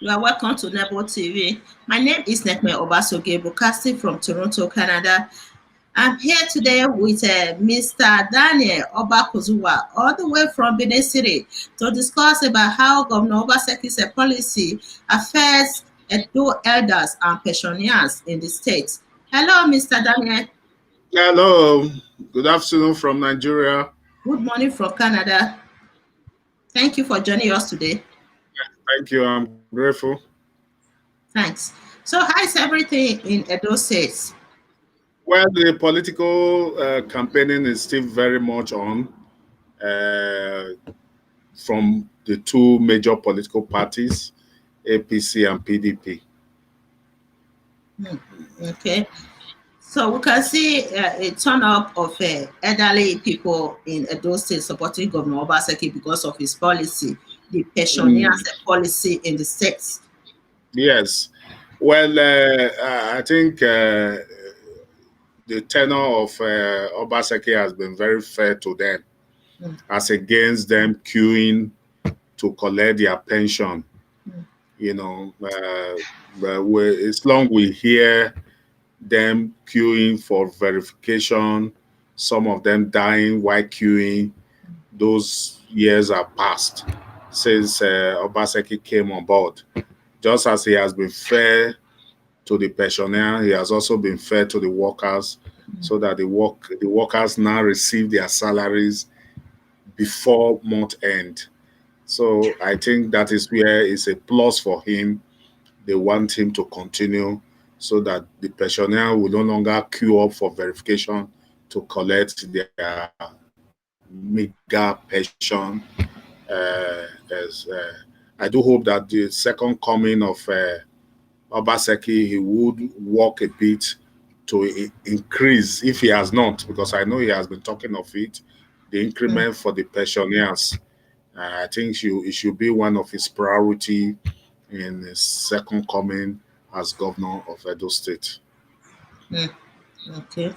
You are welcome to Nebo TV. My name is Nekme Obasekis, broadcasting from Toronto, Canada. I'm here today with Mr. Daniel Obakozuwa, all the way from Benin City, to discuss about how Governor Obasekis policy affects Edo elders and pensioners in the state. Hello, Mr. Daniel. Hello, good afternoon from Nigeria. Good morning from Canada. Thank you for joining us today. Thank you, I'm grateful. Thanks. So, how is everything in Edo State? Well, the political campaigning is still very much on uh, from the two major political parties, APC and PDP. Okay. So we can see a turn up of elderly people in Edo State supporting Governor Obaseki because of his policy, the pensioners policy in the state. Yes. Well, I think the tenor of Obaseki has been very fair to them, as against them queuing to collect their pension. You know, as long we hear them queuing for verification, some of them dying while queuing, those years are past since Obaseki came on board. Just as he has been fair to the pensioner, he has also been fair to the workers, so that the workers now receive their salaries before month end. So I think that is where it's a plus for him. They want him to continue so that the pensioner will no longer queue up for verification to collect their mega pension. I do hope that the second coming of Obaseki, he would work a bit to increase, if he has not, because I know he has been talking of it, the increment for the pensioners. I think it should be one of his priority in his second coming as governor of Edo State. Okay.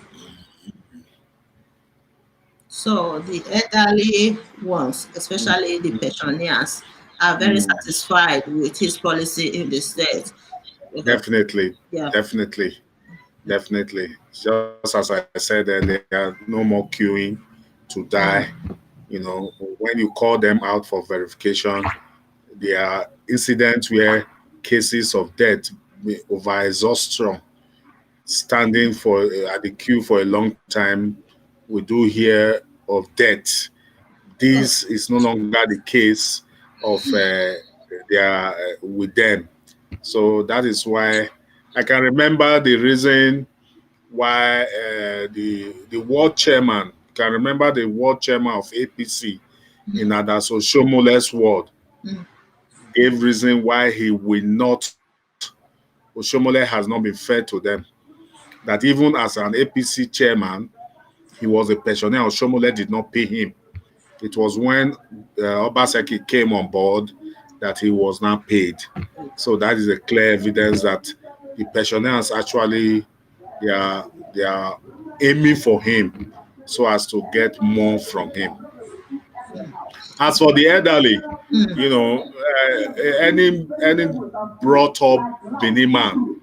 So the elderly ones, especially the pensioners, are very satisfied with his policy in the state. Definitely, Yeah. definitely, definitely. Just as I said earlier, no more queuing to die. You know, when you call them out for verification, there are incidents where cases of death over exhaustion, standing for at the queue for a long time, we do hear of death. This is no longer the case of their with them. So that is why I can remember the reason why the world chairman, can remember the world chairman of APC in Adaso Shomole's word, gave reason why he will not, Oshomole has not been fair to them. That even as an APC chairman, he was a pensioner. Oshomole did not pay him. It was when Obaseki came on board that he was not paid. So that is a clear evidence that the pensioners actually they are aiming for him so as to get more from him. As for the elderly, you know, any brought up Benin man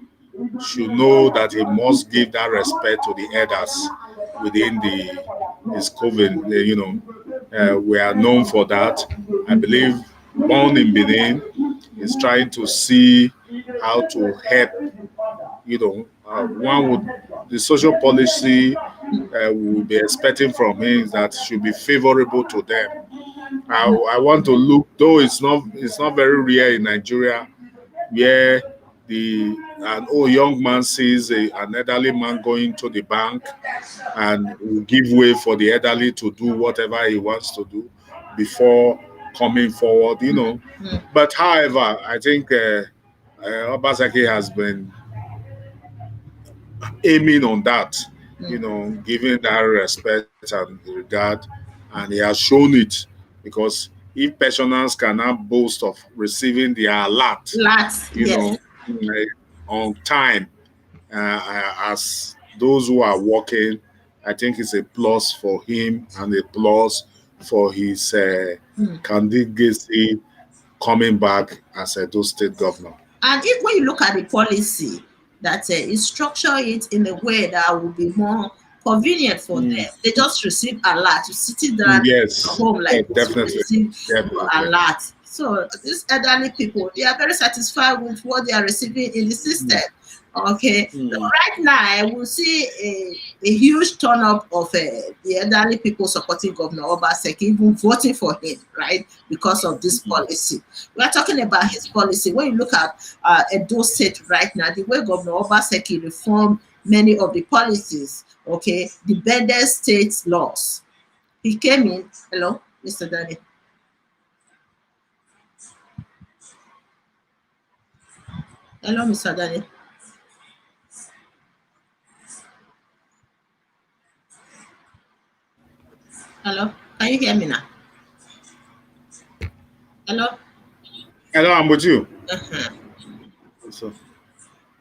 should know that he must give that respect to the elders within his coven. You know, we are known for that. I believe born in Benin is trying to see how to help. You know, one would the social policy we will be expecting from him that should be favorable to them. I want to look, though it's not very rare in Nigeria, where an old young man sees an elderly man going to the bank and will give way for the elderly to do whatever he wants to do before coming forward, you know. But however, I think Obaseki has been aiming on that, you know, giving that respect and regard, and he has shown it because if pensioners cannot boast of receiving their alert, Last, you yes. know, on time, as those who are working, I think it's a plus for him and a plus for his candidacy coming back as Edo State governor. And if when you look at the policy, that it structure it in a way that will be more convenient for them. They just receive alert. You sit down at Yes, home like this, you definitely, receive your definitely. alert. So these elderly people, they are very satisfied with what they are receiving in the system. Okay, so right now I will see a huge turn up of the elderly people supporting Governor Obaseki, even voting for him, right, because of this policy. We are talking about his policy. When you look at Edo State right now, the way Governor Obaseki reformed many of the policies, okay, the better state laws. He came in. Hello, Mr. Danny. Hello, Mr. Danny. Hello, can you hear me now? Hello. Hello, I'm with you. Uh-huh. So,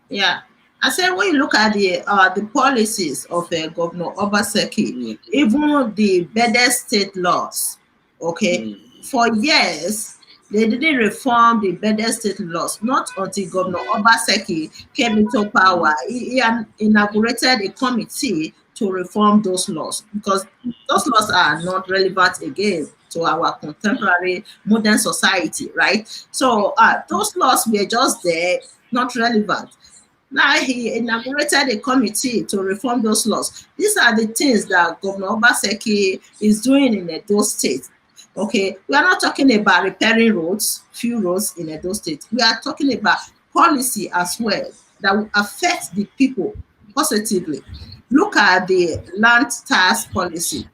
Yeah. I said when you look at the policies of Governor Obaseki, even the better state laws, okay, for years they didn't reform the better state laws. Not until Governor Obaseki came into power, he inaugurated a committee to reform those laws because those laws are not relevant again to our contemporary modern society, right? So those laws were just there, not relevant. Now he inaugurated a committee to reform those laws. These are the things that Governor Obaseki is doing in Edo State. Okay, we are not talking about repairing roads, few roads in Edo State. We are talking about policy as well that will affect the people positively. Look at the land tax policy.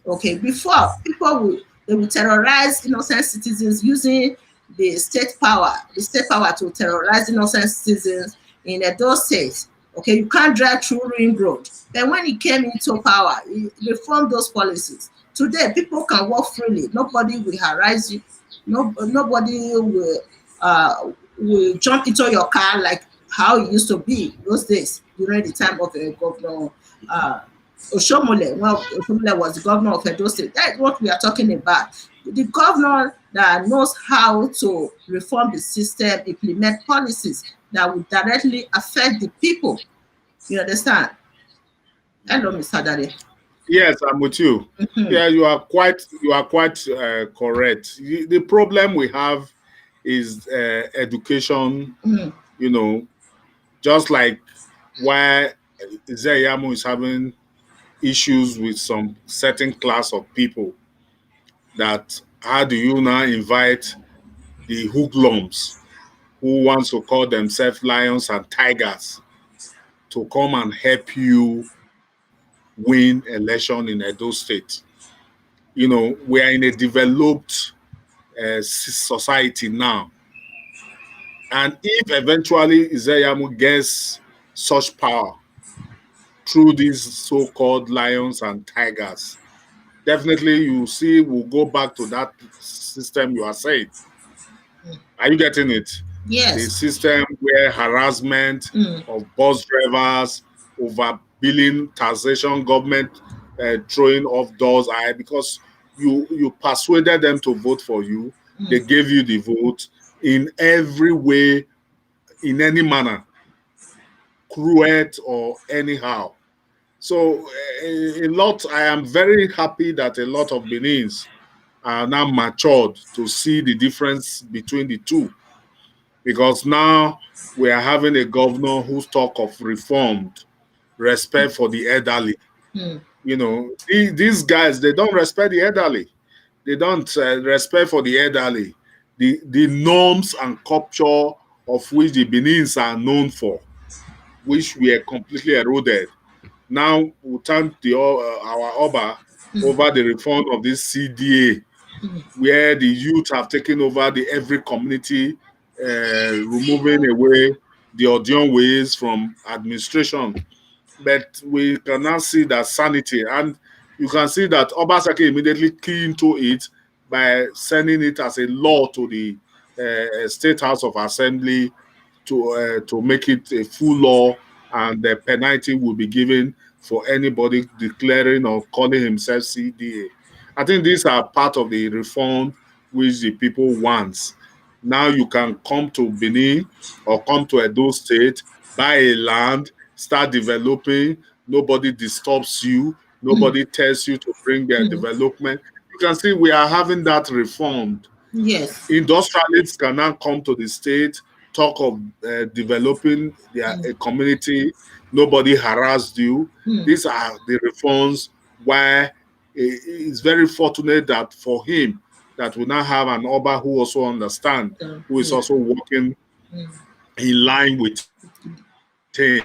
Okay, before people will they will terrorize innocent citizens using the state power to terrorize innocent citizens in those states. Okay, you can't drive through ring road. Then when he came into power, he reformed those policies. Today, people can walk freely. Nobody will harass you. No, nobody will jump into your car like how it used to be those days during the time of Governor uh, Oshomole, when Oshomole was the governor of Edo State. That's what we are talking about. The governor that knows how to reform the system, implement policies that will directly affect the people. You understand? Hello, Mr. Dade. yes, I'm with you. Mhm. Yeah, you are quite correct. The problem we have is education. Mhm. You know, just like why Zeyamu is having issues with some certain class of people. That how do you now invite the hoodlums who wants to call themselves lions and tigers to come and help you win election in Edo State? We are in a developed society now. And if eventually Izeyamu gets such power through these so-called lions and tigers, definitely you see we'll go back to that system you are saying. Are you getting it? The Yes. system where harassment Mm. of bus drivers, overbilling, taxation, government throwing off doors, because you persuaded them to vote for you. They Mm. gave you the vote in every way, in any manner, cruel or anyhow. So a lot. I am very happy that a lot of Benin's are now matured to see the difference between the two, because now we are having a governor who's talk of reformed, respect for the elderly. Mm. These guys, they don't respect the elderly. They don't respect for the elderly. The norms and culture of which the Benins are known for, which were completely eroded. Now we thank our Oba Mm. over the reform of this CDA, Mm. where the youth have taken over the every community, removing away the Odion ways from administration. But we can now see that sanity, and you can see that Obaseki immediately key into it by sending it as a law to the State House of Assembly to make it a full law, and the penalty will be given for anybody declaring or calling himself CDA. I think these are part of the reform which the people want. Now you can come to Benin or come to Edo State, buy a land, start developing. Nobody disturbs you. Nobody tells you to bring their Mm. development. You can see we are having that reformed. Yes. Industrialists can now come to the state, talk of developing their Mm. community. Nobody harassed you. Mm. These are the reforms where it's very fortunate that for him that we now have an Oba who also understand, who is Yeah. also working Mm. in line with him.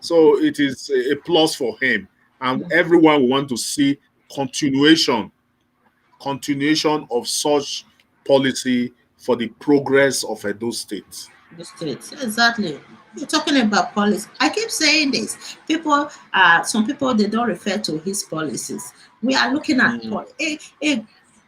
So it is a plus for him. And everyone will want to see continuation continuation of such policy for the progress of Edo State. The states, exactly. You're talking about policy. I keep saying this. People, some people they don't refer to his policies. We are looking at Mm.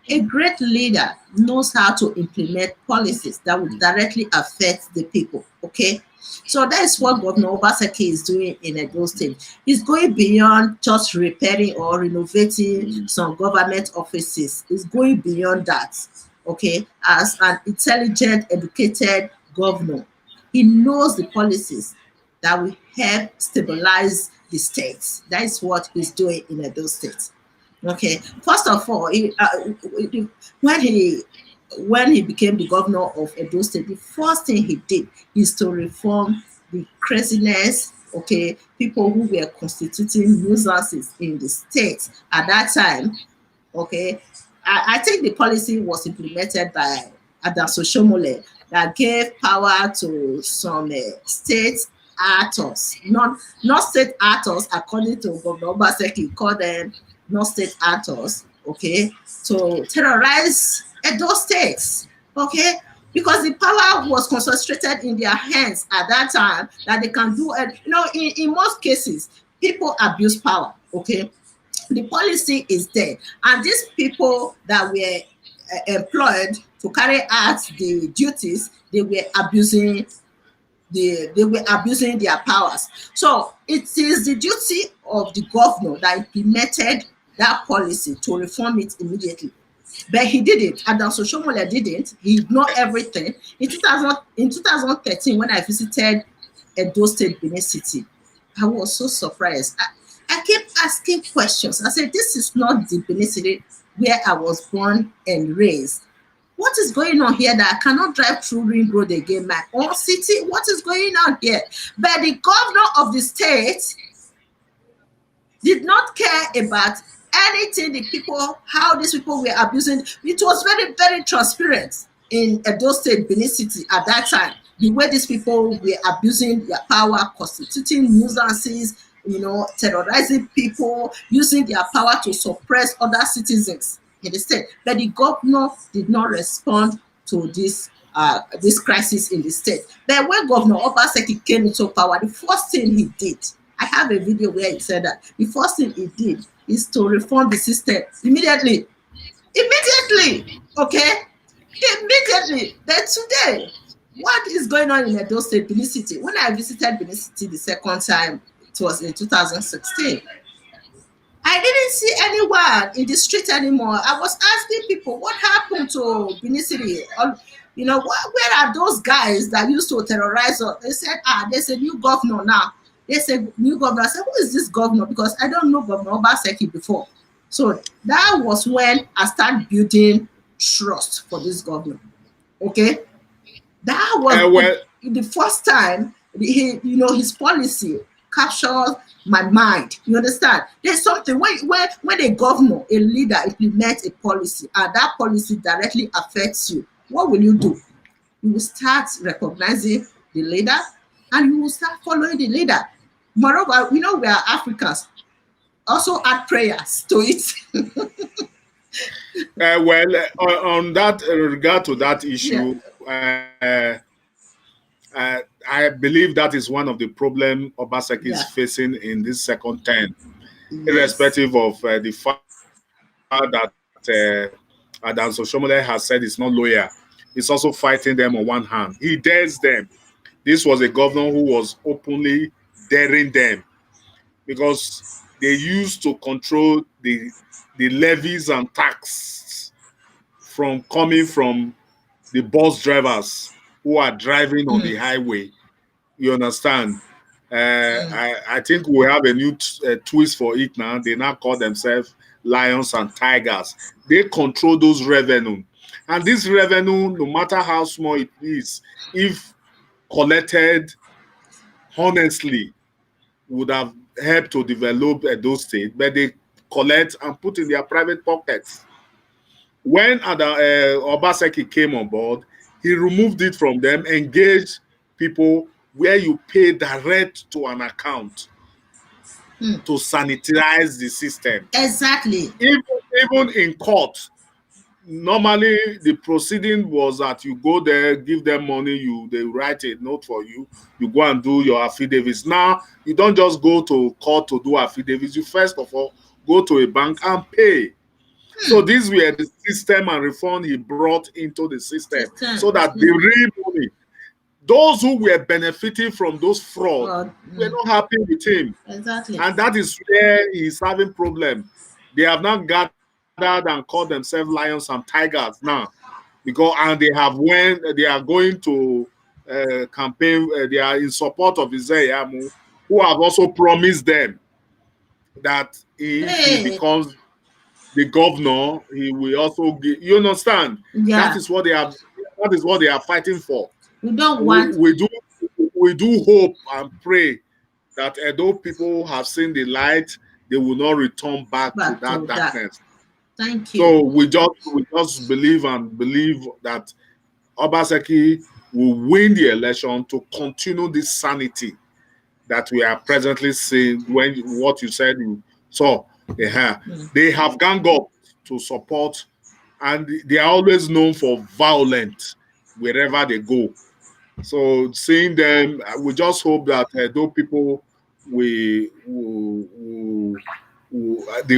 a great leader knows how to implement policies that would directly affect the people. Okay, so that is what Governor Obaseki is doing in Edo State. He's going beyond just repairing or renovating some government offices. He's going beyond that. Okay, as an intelligent, educated governor, he knows the policies that will help stabilize the states. That is what he's doing in Edo State. Okay, first of all, when he when he became the governor of Edo State, the first thing he did is to reform the craziness. Okay, people who were constituting nuisances in the state at that time. Okay, I think the policy was implemented by Adaso Shomole that gave power to some state actors, not state actors, according to Governor Obaseki, called them not state actors, okay, to terrorize Edo states, okay, because the power was concentrated in their hands at that time that they can do it. In most cases, people abuse power, okay, the policy is there, and these people that were employed to carry out the duties, they were abusing their powers. So it is the duty of the governor that implemented that policy to reform it immediately. But he didn't. Adam Soshomole didn't. He ignored everything. In 2013, when I visited Edo State, Benin City, I was so surprised. I kept asking questions. I said, this is not the Benin City where I was born and raised. What is going on here that I cannot drive through Ring Road again, my own city? What is going on here? But the governor of the state did not care about anything the people, how these people were abusing. It was very, very transparent in Edo State, Benin City at that time. The way these people were abusing their power, constituting nuisances, terrorizing people, using their power to suppress other citizens in the state. But the governor did not respond to this crisis in the state. But when Governor Obaseki came into power, the first thing he did, I have a video where he said that the first thing he did is to reform the system immediately. Immediately, okay? Immediately. Then today, what is going on in Edo State, Benin City? When I visited Benin City the second time, it was in 2016. I didn't see anyone in the street anymore. I was asking people, what happened to Benin City? Where are those guys that used to terrorize us? They said, there's a new governor now. They said, new governor. I said, who is this governor? Because I don't know Governor Obaseki before. So that was when I started building trust for this governor. Okay? That was Well, the first time his policy captured my mind. You understand? There's something when a governor, a leader implements a policy and that policy directly affects you, what will you do? You will start recognizing the leader and you will start following the leader. Moreover, we are Africans. Also add prayers to it. on that regard to that Yeah. issue, I believe that is one of the problem Obaseki is Yeah. facing in this second term, Yes. irrespective of the fact that Adam Soshomole has said he's not loyal. He's also fighting them on one hand. He dares them. This was a governor who was openly daring them because they used to control the levies and tax from coming from the bus drivers who are driving on the highway. You understand? I think we have a new twist for it now. They now call themselves lions and tigers. They control those revenue. And this revenue, no matter how small it is, if collected honestly, would have helped to develop those states, but they collect and put in their private pockets. When Obaseki came on board, he removed it from them, engaged people where you pay direct to an account to sanitize the system. Exactly. Even in court, normally the proceeding was that you go there, give them money, they write a note for you, you go and do your affidavits. Now you don't just go to court to do affidavits. You first of all go to a bank and pay. So these were the system and reform he brought into the system, so that the real money, those who were benefiting from those fraud, were not happy with him. Exactly. And that is where he's having problem. They have now gathered and called themselves lions and tigers now, because and they are going to campaign. They are in support of Izeyamu, who have also promised them that if he becomes the governor, he will also give. You understand? Yeah. That is what they have. That is what they are fighting for. We don't want. We do hope and pray that Edo people have seen the light, they will not return back to that darkness. Thank you. So we just believe that Obaseki will win the election to continue this sanity that we are presently seeing. When what you said you saw, they have ganged up to support, and they are always known for violence wherever they go. So seeing them, we just hope that those people they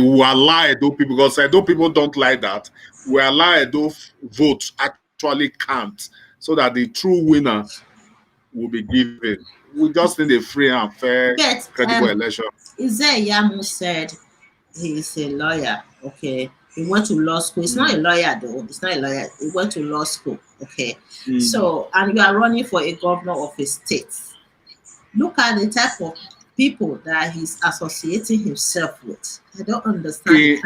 will allow those people, because those people don't like that. We allow those votes actually count, so that the true winner will be given. We just need a free and fair, credible election. Izeyamu said he is a lawyer. Okay. He went to law school. He's not a lawyer though. He's not a lawyer. He went to law school. Okay. So, and you are running for a governor of a state. Look at the type of people that he's associating himself with. I don't understand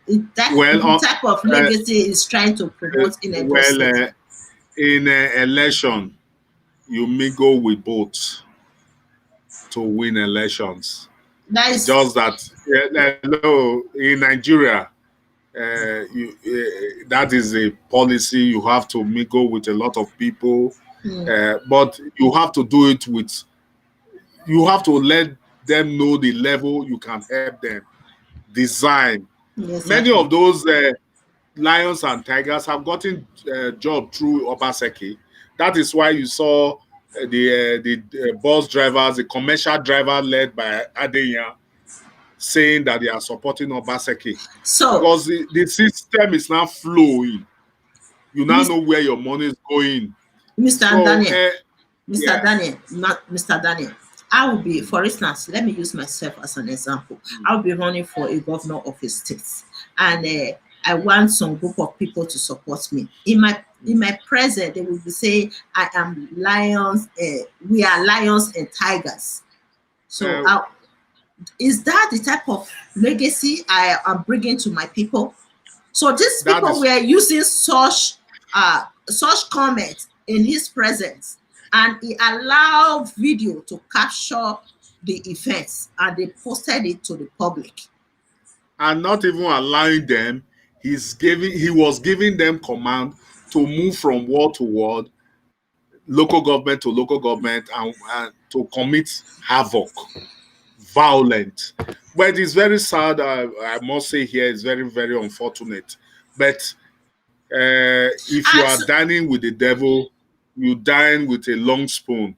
the type of legacy he's trying to promote in a state. In an election, you mingle with both to win elections. That is just that. Hello, in Nigeria, that is a policy. You have to mingle with a lot of people, but you have to do it with. You have to let them know the level you can help them design. Yes, Many of those lions and tigers have gotten job through Obaseki. That is why you saw the bus drivers, the commercial driver led by Adenya, saying that they are supporting Obaseki. So, because the system is now flowing. You now know where your money is going. Mr. Daniel, I will be, for instance, let me use myself as an example. I'll be running for a governor of a state, and I want some group of people to support me. In my presence, they will be saying, "I am lions. We are lions and tigers." So, is that the type of legacy I am bringing to my people? So these people were using such comments in his presence, and he allowed video to capture the events, and they posted it to the public. And not even allowing them, he was giving them command to move from ward to ward, local government to local government, and to commit havoc, violent. But it's very sad. I must say here, it's very, very unfortunate. But if you are dining with the devil, you dine with a long spoon.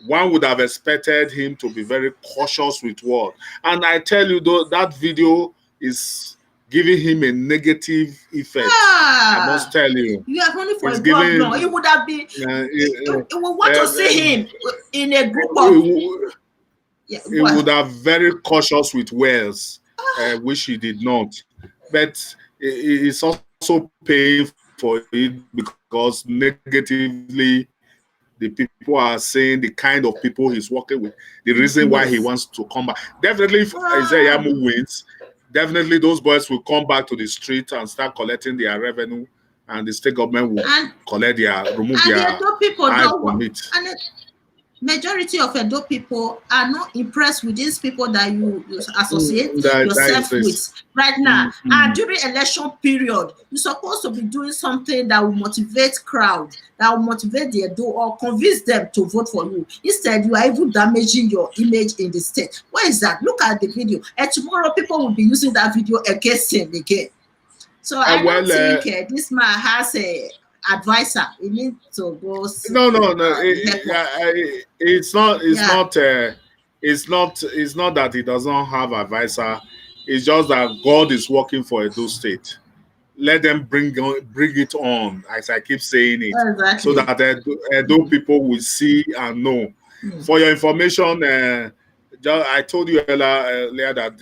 One would have expected him to be very cautious with what. And I tell you, though, that video is giving him a negative effect. I must tell you. You are running for a governor. It would have been. We want to see him in a group of. He would have very cautious with words, which he did not. But he's also paying for it, because because negatively the people are saying the kind of people he's working with, the reason why he wants to come back. Definitely, if Isaiah wins, definitely those boys will come back to the street and start collecting their revenue, and the state government will collect remove their eyes from it. Majority of Edo people are not impressed with these people that you associate yourself with right now. And during election period, you're supposed to be doing something that will motivate crowd, that will motivate the Edo or convince them to vote for you. Instead, you are even damaging your image in the state. What is that? Look at the video. And tomorrow, people will be using that video against him again. So I don't think this man has a advisor. You need to go. No. It's not. It's not that he doesn't have advisor. It's just that God is working for Edo State. Let them bring it on, as I keep saying it, so that Edo people will see and know. For your information, I told you earlier that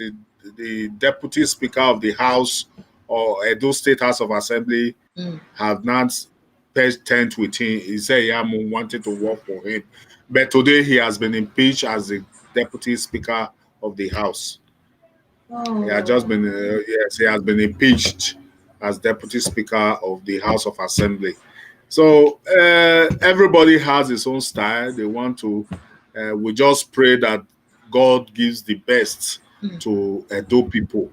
the deputy speaker of the House or Edo State House of Assembly have not pitched tent with him. He said Yamu wanted to work for him, but today he has been impeached as the deputy speaker of the House. He has just been he has been impeached as deputy speaker of the House of Assembly. So everybody has his own style. They want to. We just pray that God gives the best to Edo people.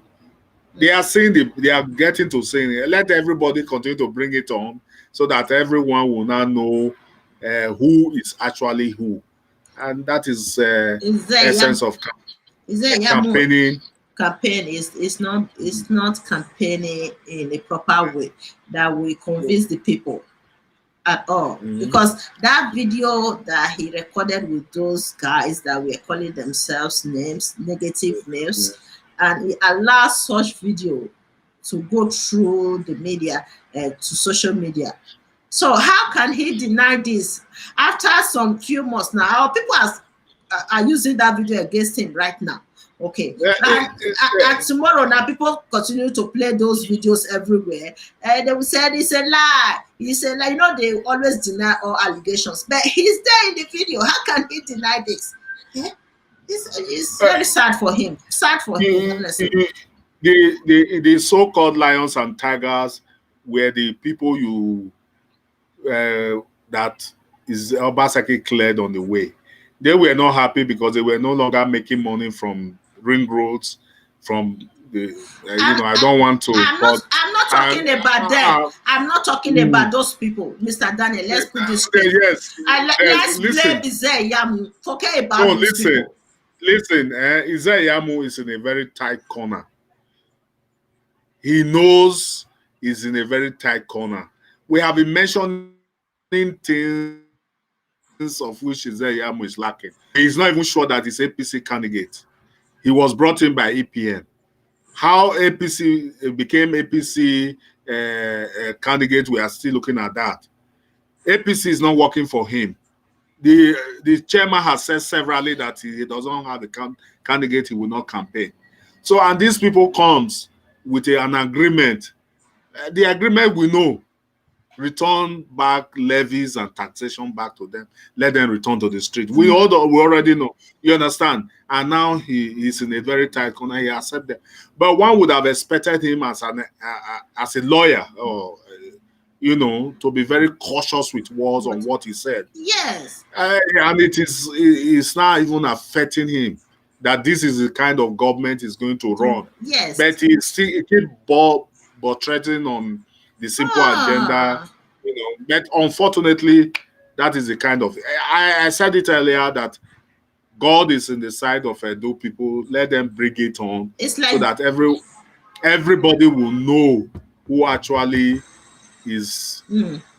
They are saying they are getting to saying, let everybody continue to bring it on, so that everyone will now know who is actually who, and that is essence of campaigning. Campaign is not campaigning in a proper way that will convince the people at all, because that video that he recorded with those guys that were calling themselves negative names, and he allows such video to go through the media to social media. So how can he deny this after some few months now? People are using that video against him right now. Okay, and tomorrow now people continue to play those videos everywhere, and they will say it's a lie. It's a lie. You know, they always deny all allegations, but he's there in the video. How can he deny this? Yeah? It's very sad for him. Sad for him, honestly. The so-called lions and tigers were the people that is Obaseki cleared on the way. They were not happy because they were no longer making money from ring roads, from the I don't want to. I'm not talking about them. I'm not talking about those people, Mr. Daniel. Let's put this straight. Yes. Let's blame Isaiah Yamu. Forget about these people. Listen, Isaiah Yamu is in a very tight corner. He knows he's in a very tight corner. We have been mentioning things of which Isaiah Yamu is lacking. He's not even sure that he's APC candidate. He was brought in by EPN. How APC became APC candidate, we are still looking at that. APC is not working for him. The chairman has said severally that he doesn't have a candidate, he will not campaign. So, and these people comes with an agreement. The agreement we know, return back levies and taxation back to them. Let them return to the street. We already know. You understand? And now he's in a very tight corner. He accepts them. But one would have expected him as a lawyer, or to be very cautious with words on what he said. Yes. And it's not even affecting him that this is the kind of government he's going to run. Yes. But he keep buttressing on the simple agenda, But unfortunately, that is the kind of. I said it earlier that God is in the side of Edo people. Let them bring it on, so that everybody will know who actually is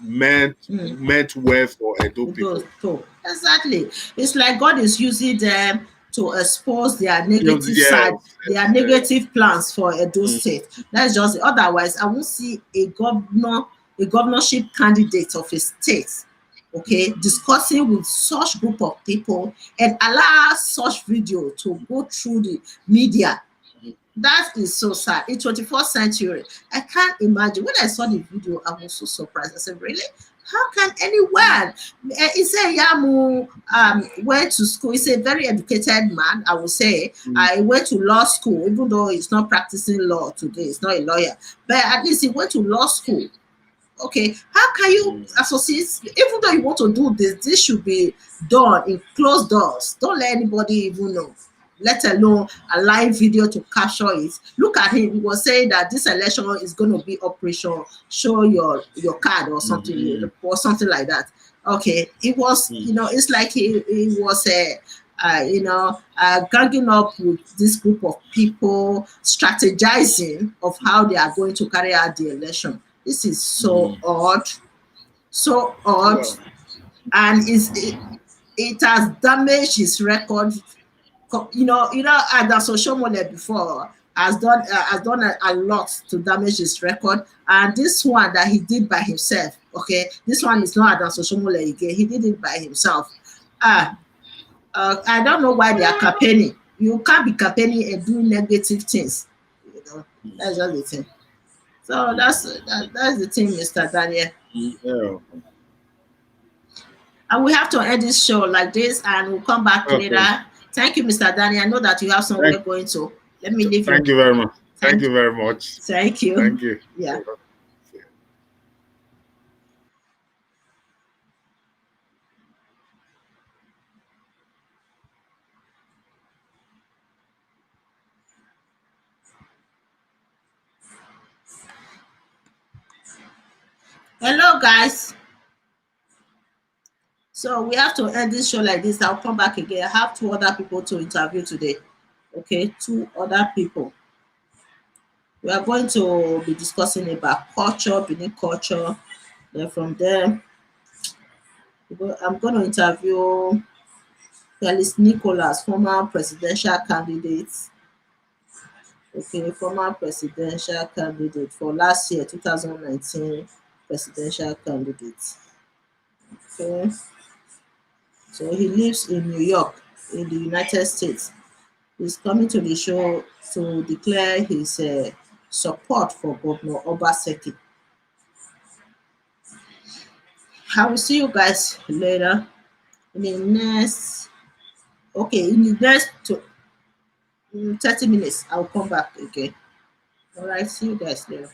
meant well for Edo people. Exactly. It's like God is using them to expose their negative side, their negative plans for Edo State. That's just it. Otherwise, I won't see a governorship candidate of a state, discussing with such group of people and allow such video to go through the media. That is so sad. In 21st century, I can't imagine. When I saw the video, I was so surprised. I said, really? How can anyone? He said, Yamu went to school. He's a very educated man, I would say. I went to law school, even though he's not practicing law today. He's not a lawyer. But at least he went to law school. Okay, how can you associate, even though you want to do this should be done in closed doors. Don't let anybody even know, let alone a live video to capture it. Look at him. He was saying that this election is going to be operation show your card or something like that. Okay, it was, it's like he was ganging up with this group of people, strategizing of how they are going to carry out the election. This is so odd, so odd, and it has damaged his record. As social media before has done a lot to damage his record, and this one that he did by himself. Okay, this one is not Adam social media again. He did it by himself. I don't know why they are campaigning. You can't be campaigning and doing negative things. That's just the thing. So that's the thing, Mr. Daniel. Yeah. And we have to end this show like this, and we'll come back later. Thank you, Mr. Daniel. I know that you have somewhere going to. Let me leave you. Thank you very much. Thank you very much. Thank you. Thank you. Yeah. Hello, guys. So we have to end this show like this. I'll come back again. I have 2 other people to interview today. Okay, 2 other people. We are going to be discussing about culture, Benin culture. Then from there, I'm going to interview Felix Nicholas, former presidential candidate. Okay, former presidential candidate for last year, 2019 presidential candidate. Okay. So he lives in New York, in the United States. He's coming to the show to declare his support for Governor Obaseki. I will see you guys later in the next, in the next 30 minutes. I'll come back again. All right, see you guys later.